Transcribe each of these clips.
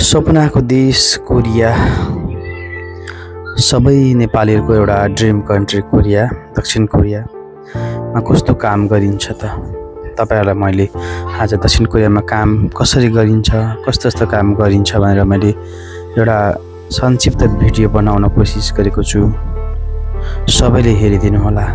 सपनाको देश कोरिया सबै नेपालीहरूको एउटा ड्रिम कन्ट्री कोरिया दक्षिण कोरियामा कस्तो काम गरिन्छ त तपाईहरुलाई मैले आज दक्षिण कोरियामा काम कसरी गरिन्छ कस्तो कस्तो काम गरिन्छ भनेर मैले एउटा संक्षिप्त भिडियो बनाउन कोसिस गरेको छु। सबैले हेरिदिनु होला।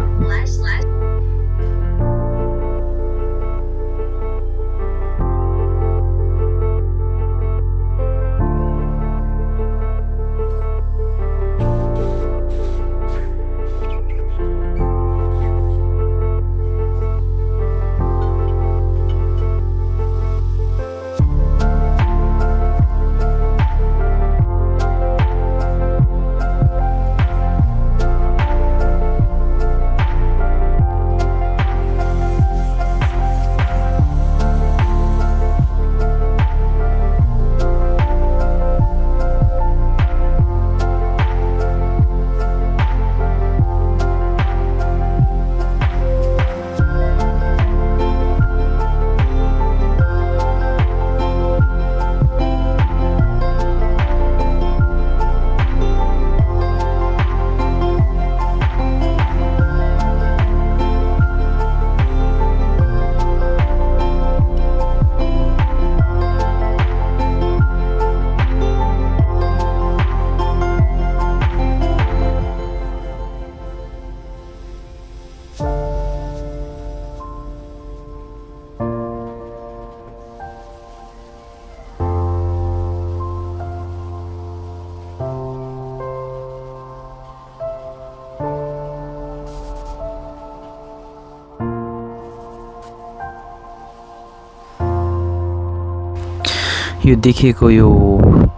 यो देखिएको यो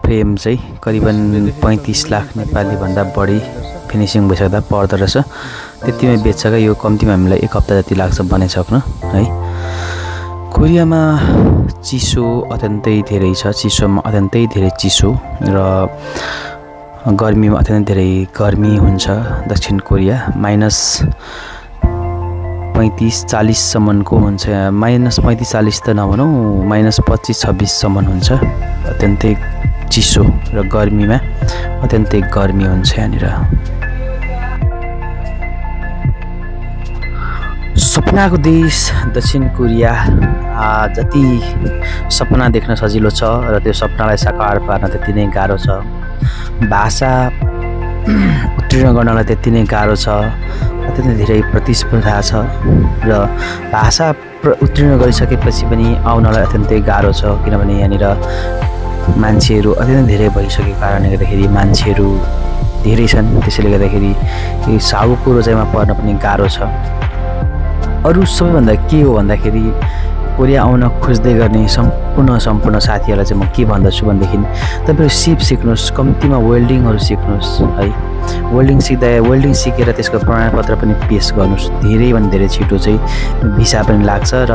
फ्रेम चाहिँ करिबन 35 लाख नेपाली भन्दा बढी फिनिशिङ भइसक्दा पर्दो रहेछ। त्यतिमै बेच्छ क्या। यो कम्तीमा हामीलाई 1 हप्ता जति लाग्छ बनाइसक्न है। कोरियामा चिसो अत्यन्तै धेरै छ। चिसोमा अत्यन्तै धेरै चिसो र गर्मीमा अत्यन्तै धेरै गर्मी हुन्छ। दक्षिण कोरिया -35-40 सम्मको हुन्छ। -35-40 त नभनौँ, -25-26 सम्म हुन्छ। अत्यन्तै चिसो र गर्मीमा अत्यन्तै गर्मी हुन्छ यहाँनिर। सपनाको देश दक्षिण कोरिया। जति सपना देख्न सजिलो छ र त्यो सपनालाई साकार पार्न त्यति नै गाह्रो छ। भाषा उत्तीर्ण गर्नलाई त्यति नै गाह्रो छ। अत्यन्तै धेरै प्रतिस्पर्धा छ र भाषा उत्तीर्ण गरिसकेपछि पनि आउनलाई अत्यन्तै गाह्रो छ। किनभने यहाँनिर मान्छेहरू अत्यन्तै धेरै भइसकेको कारणले गर्दाखेरि मान्छेहरू धेरै छन्। त्यसैले गर्दाखेरि यो साहुको रोजाइमा पर्न पनि गाह्रो छ। अरू सबैभन्दा के हो भन्दाखेरि कोरिया आउन खोज्दै गर्ने सम्पूर्ण साथीहरूलाई चाहिँ म के भन्दछु भनेदेखि तपाईहरु सिप सिक्नुहोस्। कम्तीमा वेल्डिङहरू सिक्नुहोस् है। वेल्डिङ सिकेर त्यसको प्रमाणपत्र पनि पेश गर्नुहोस्। धेरैभन्दा धेरै छिटो चाहिँ भिसा पनि लाग्छ र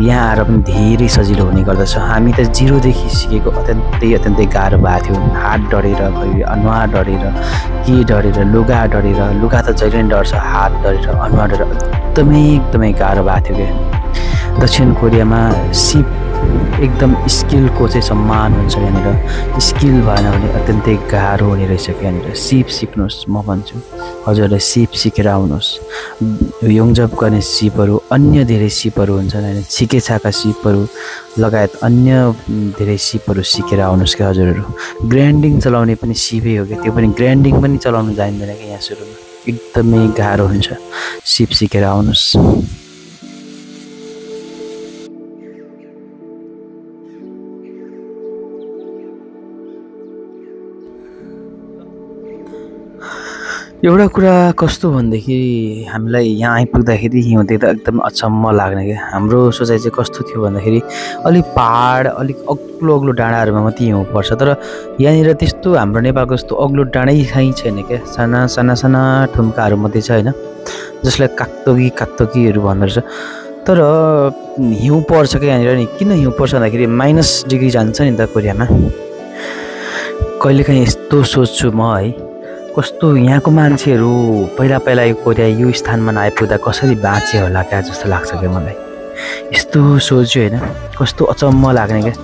यहाँ आएर पनि धेरै सजिलो हुने गर्दछ। हामी त जिरोदेखि सिकेको अत्यन्तै गाह्रो भएको थियो। हात डढेर भयो, अनुहार डढेर, के डढेर, लुगा डढेर। लुगा त जहिले नै डढ्छ, हात डढेर, अनुहार डढेर एकदमै गाह्रो भएको थियो क्या। दक्षिण कोरियामा सिप एकदम स्किलको चाहिँ सम्मान हुन्छ। यहाँनिर स्किल भएन भने अत्यन्तै गाह्रो हुने रहेछ कि यहाँनिर। सिप सिक्नुहोस् म भन्छु। हजुरलाई सिप सिकेर आउनुहोस्। योङजप गर्ने सिपहरू, अन्य धेरै सिपहरू हुन्छन् होइन, छिकेछाका सिपहरू लगायत अन्य धेरै सिपहरू सिकेर आउनुहोस् क्या हजुरहरू। ग्राइन्डिङ चलाउने पनि सिपै हो क्या। त्यो पनि ग्राइन्डिङ पनि चलाउनु जान्दैन कि यहाँ सुरुमा। एकदमै गाह्रो हुन्छ। सिप सिकेर आउनुहोस्। एउटा कुरा कस्तो भनेदेखि हामीलाई यहाँ आइपुग्दाखेरि हिउँ देख्दा एकदम अचम्म लाग्ने क्या। हाम्रो सोचाइ चाहिँ कस्तो थियो भन्दाखेरि अलिक पहाड, अलिक अग्लो डाँडाहरूमा मात्रै हिउँ पर्छ। तर यहाँनिर त्यस्तो हाम्रो नेपालको जस्तो अग्लो डाँडै कहीँ छैन क्या। साना ठुम्काहरू मात्रै छ होइन, जसलाई काक्तोकीहरू भन्दो रहेछ। तर हिउँ पर्छ क्या यहाँनिर। नि किन हिउँ पर्छ भन्दाखेरि -डिग्री जान्छ नि त कोरियामा। कहिलेकाहीँ यस्तो सोच्छु म है, कस्तो यहाँको मान्छेहरू पहिला यो कोरिया यो स्थानमा नआइपुग्दा कसरी बाँचे होला क्या जस्तो लाग्छ क्या मलाई। यस्तो सोच्यो हैन, कस्तो अचम्म लाग्ने क्या।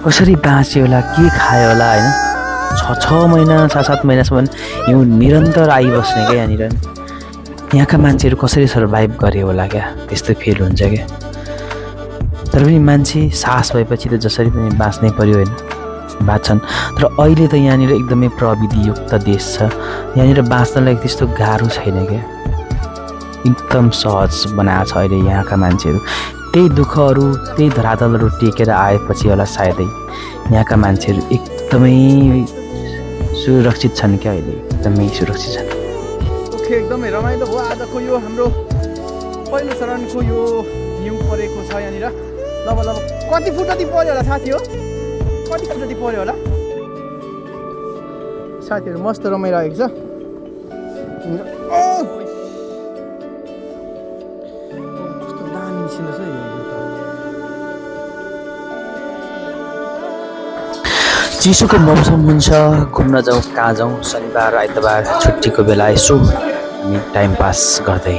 कसरी बाँच्यो होला, के खायो होला होइन। 6 महिना 7 महिनासम्म हिउँ निरन्तर आइबस्ने क्या यहाँनिर। यहाँका मान्छेहरू कसरी सर्भाइभ गरे होला क्या, त्यस्तो फिल हुन्छ क्या। तर पनि मान्छे साहस भएपछि त जसरी पनि बाँच्नै पर्यो होइन, बाँच्छन्। तर अहिले त यहाँनिर एकदमै प्रविधियुक्त देश छ, यहाँनिर बाँच्नलाई त्यस्तो गाह्रो छैन क्या, एकदम सहज बनाएको छ अहिले यहाँका मान्छेहरू। त्यही दुःखहरू त्यही धरातलहरू टेकेर आएपछि होला सायदै यहाँका मान्छेहरू एकदमै सुरक्षित छन् क्या, अहिले एकदमै सुरक्षित छन्। ओके, एकदमै रमाइलो भयो आजको यो हाम्रो पहिलो चरणको यो हिउँ परेको छ यहाँनिर। ल कति फुट जति पऱ्यो होला साथी हो, कति फुट जति पऱ्यो होला साथीहरू। मस्त रमाइरहेको छ। कस्तो दामी निस्किँदैछ है। चिसोको मौसम हुन्छ, घुम्न जाउँ कहाँ जाउँ, शनिबार आइतबार छुट्टीको बेला यसो हामी टाइम पास गर्दै।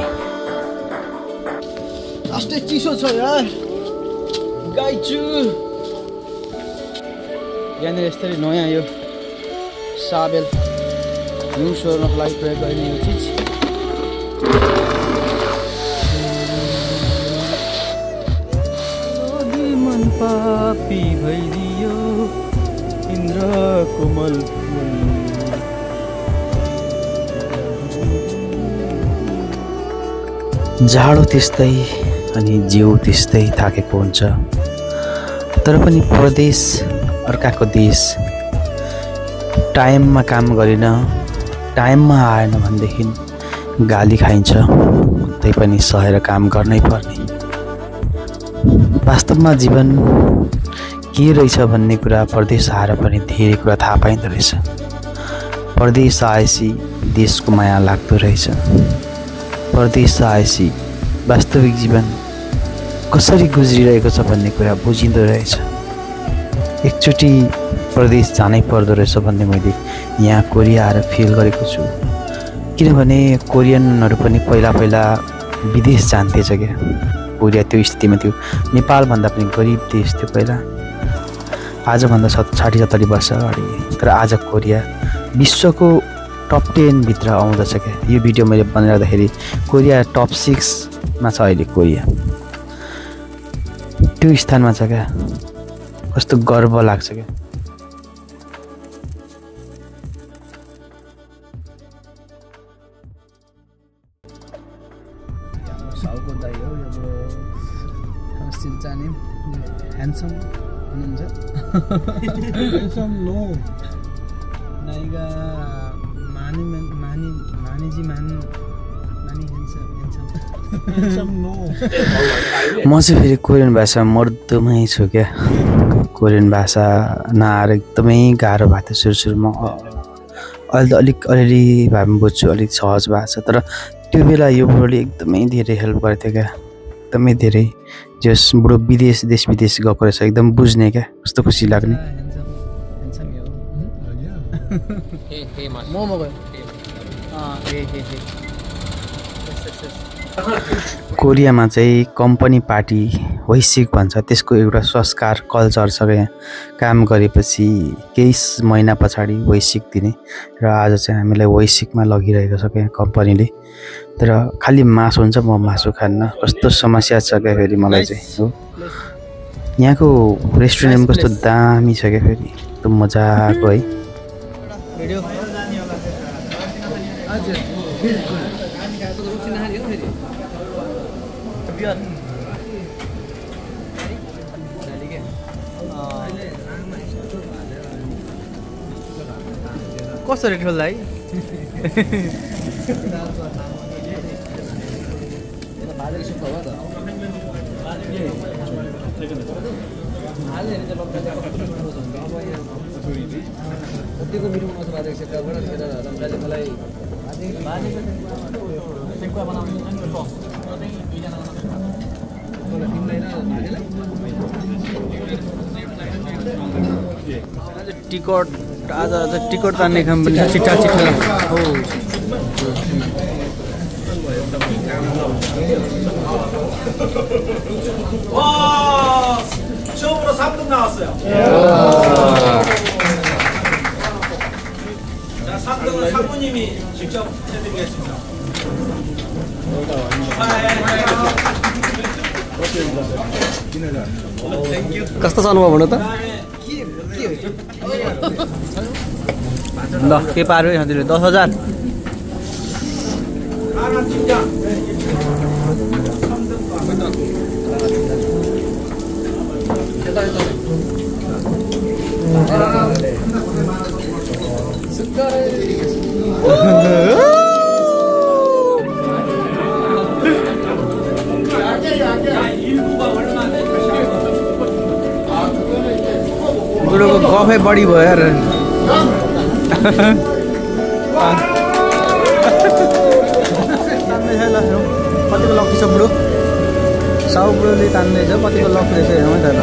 लास्टै चिसो छ यार गाइजु। यहाँनिर यसरी नयाँ यो साबेल हिउँ सोर्नको लागि प्रयोग गरिने यो चिज। मन पापी भइदियो इन्द्र कोमल जाडो त्यस्तै अनि जिउ त्यस्तै थाकेको हुन्छ। तर पनि परदेश अर्काको देश, टाइममा काम गरेन, टाइममा आएन भनेदेखि गाली खाइन्छ, त्यही पनि सहेर काम गर्नै पर्ने। वास्तवमा जीवन के रहेछ भन्ने कुरा परदेश आएर पनि धेरै कुरा थाहा पाइँदो रहेछ। परदेश आएपछि देशको माया लाग्दो रहेछ। परदेश आएपछि वास्तविक जीवन कसरी गुज्रिरहेको छ भन्ने कुरा बुझिँदो रहेछ। एकचोटि परदेश जानै पर्दो रहेछ भन्ने मैले यहाँ कोरिया आएर फिल गरेको छु। किनभने कोरियनहरू पनि पहिला विदेश जान्थेछ क्या। कोरिया त्यो स्थितिमा थियो, नेपालभन्दा पनि गरिब देश थियो पहिला, आजभन्दा 60-70 वर्ष अगाडि। तर आज कोरिया विश्वको टप 10 भित्र आउँदछ क्या। यो भिडियो मैले बनाइराख्दाखेरि कोरिया टप 6 मा छ अहिले। कोरिया त्यो स्थानमा छ क्या, कस्तो गर्व लाग्छ क्या। साउको दाइ हो यो हस्टिल जाने ह्यान्डसम हुनुहुन्छ। ह्यान्डसम नो नाइगा मानी म चाहिँ फेरि कोरियन भाषा मर्दमै छु क्या। कोरियन भाषा नआएर एकदमै गाह्रो भएको थियो सुरुमा। अहिले त अलिअलि भए पनि बुझ्छु, अलिक सहज भएको छ। तर त्यो बेला यो बुढोले एकदमै धेरै हेल्प गर्थ्यो क्या, एकदमै धेरै। जस बुढो देश विदेश गएको रहेछ, एकदम बुझ्ने क्या, कस्तो खुसी लाग्ने। कोरियामा चाहिँ कम्पनी पार्टी वैश्विक भन्छ, त्यसको एउटा संस्कार कल्चर छ क्या। काम गरेपछि केही महिना पछाडि वैश्विक दिने, र आज चाहिँ हामीलाई वैश्विकमा लगिरहेको छ क्या कम्पनीले। तर खालि मासु हुन्छ, म मासु खान्न। कस्तो समस्या छ क्या फेरि मलाई चाहिँ हो। यहाँको रेस्टुरेन्ट कस्तो दामी छ क्या फेरि, एकदम मजाको है। कसरी रेट होला है? टिकट आज टिकट तान्ने काम पनि छिट्टा हो। 처음으로 3등 나왔어요. 자, 3등은 상무님이 직접 해드리겠습니다. कस्तो छ अनुभव हुन त ल के पार्यो हजुरले 10,000 하나 팀장. बुढोको गफै बढी भयो यार कतिको लक्की छ बुढो साउ बुढोले तान्दैछ कतिको लक्की रहेछ हेरौँ है त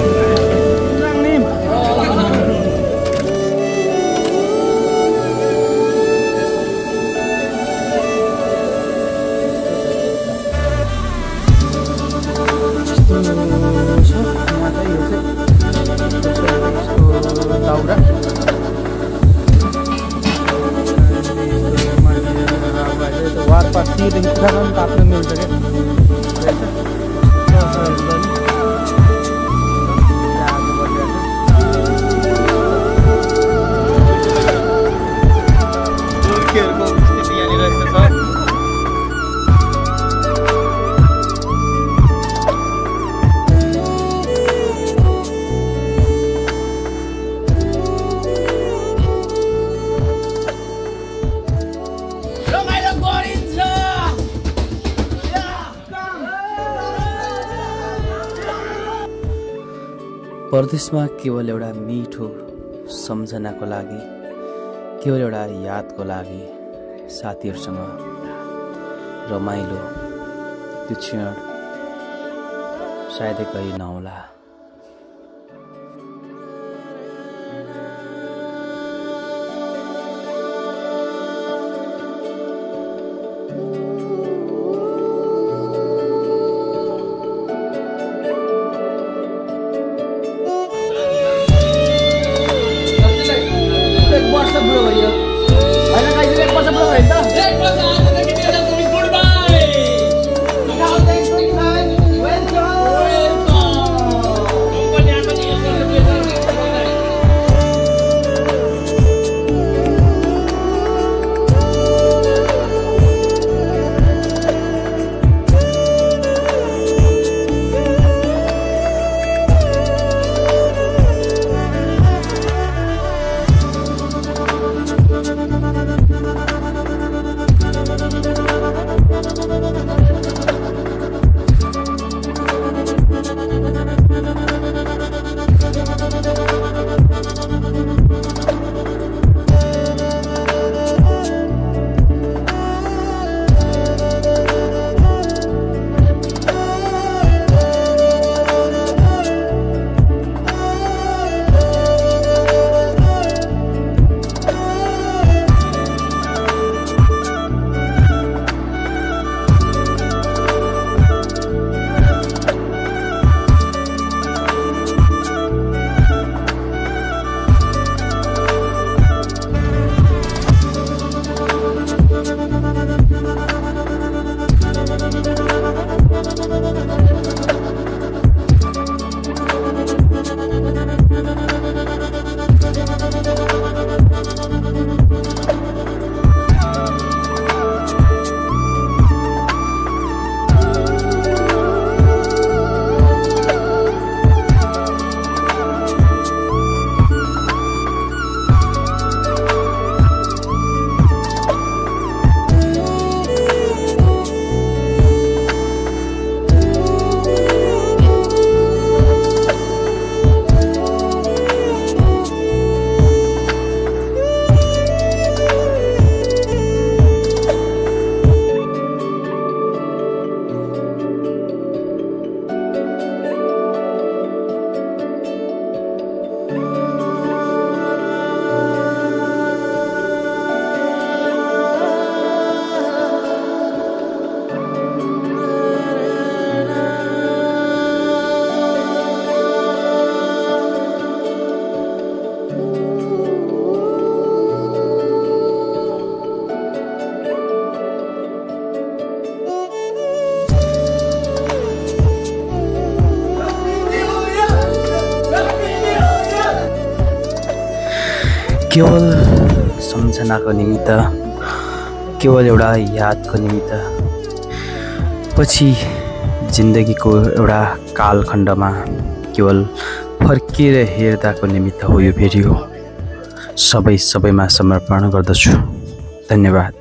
ताप्नु मिल्छ क्या स्थिति यहाँनिर यस्तो छ परदेशमा केवल एउटा मिठो सम्झनाको लागि केवल एउटा यादको लागि साथीहरूसँग रमाइलो त्यो क्षण सायदै कहिले नहोला। केवल सम्झनाको निमित्त, केवल एउटा यादको निमित्त, पछि जिन्दगीको एउटा कालखण्डमा केवल फर्केर हेर्दाको निमित्त हो यो भिडियो। सबैमा समर्पण गर्दछु। धन्यवाद।